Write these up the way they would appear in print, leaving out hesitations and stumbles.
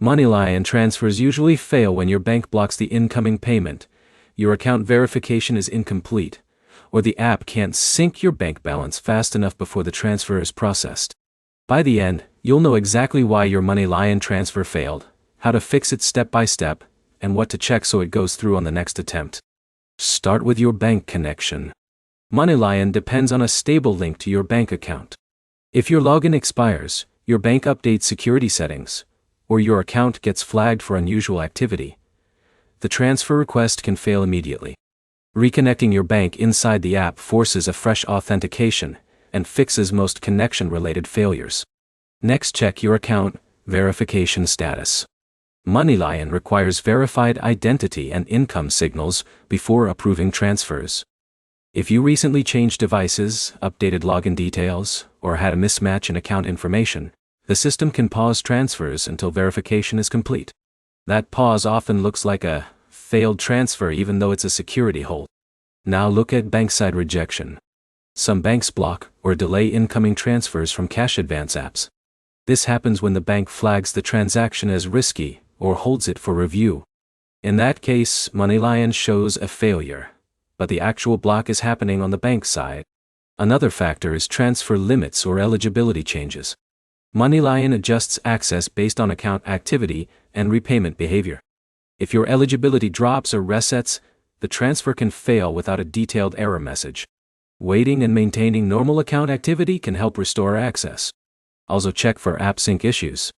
MoneyLion transfers usually fail when your bank blocks the incoming payment, your account verification is incomplete, or the app can't sync your bank balance fast enough before the transfer is processed. By the end, you'll know exactly why your MoneyLion transfer failed, how to fix it step by step, and what to check so it goes through on the next attempt. Start with your bank connection. MoneyLion depends on a stable link to your bank account. If your login expires, your bank updates security settings, or your account gets flagged for unusual activity, the transfer request can fail immediately. Reconnecting your bank inside the app forces a fresh authentication and fixes most connection-related failures. Next, check your account verification status. MoneyLion requires verified identity and income signals before approving transfers. If you recently changed devices, updated login details, or had a mismatch in account information, the system can pause transfers until verification is complete. That pause often looks like a failed transfer even though it's a security hold. Now look at bank-side rejection. Some banks block or delay incoming transfers from cash advance apps. This happens when the bank flags the transaction as risky or holds it for review. In that case, MoneyLion shows a failure, but the actual block is happening on the bank side. Another factor is transfer limits or eligibility changes. MoneyLion adjusts access based on account activity and repayment behavior. If your eligibility drops or resets, the transfer can fail without a detailed error message. Waiting and maintaining normal account activity can help restore access. Also check for app sync issues.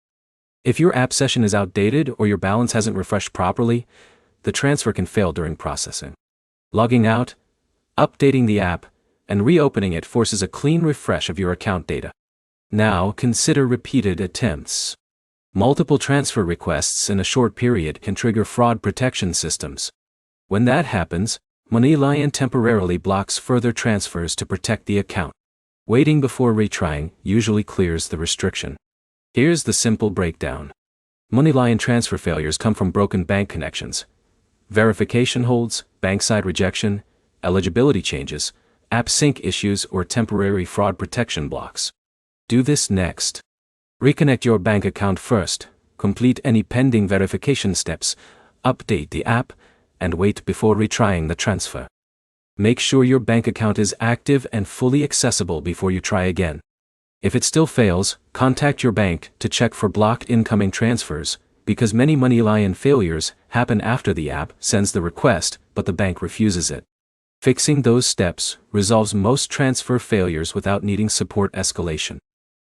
If your app session is outdated or your balance hasn't refreshed properly, the transfer can fail during processing. Logging out, updating the app, and reopening it forces a clean refresh of your account data. Now consider repeated attempts. Multiple transfer requests in a short period can trigger fraud protection systems. When that happens, MoneyLion temporarily blocks further transfers to protect the account. Waiting before retrying usually clears the restriction. Here's the simple breakdown. MoneyLion transfer failures come from broken bank connections, verification holds, bank-side rejection, eligibility changes, app sync issues, or temporary fraud protection blocks. Do this next. Reconnect your bank account first, complete any pending verification steps, update the app, and wait before retrying the transfer. Make sure your bank account is active and fully accessible before you try again. If it still fails, contact your bank to check for blocked incoming transfers, because many MoneyLion failures happen after the app sends the request, but the bank refuses it. Fixing those steps resolves most transfer failures without needing support escalation.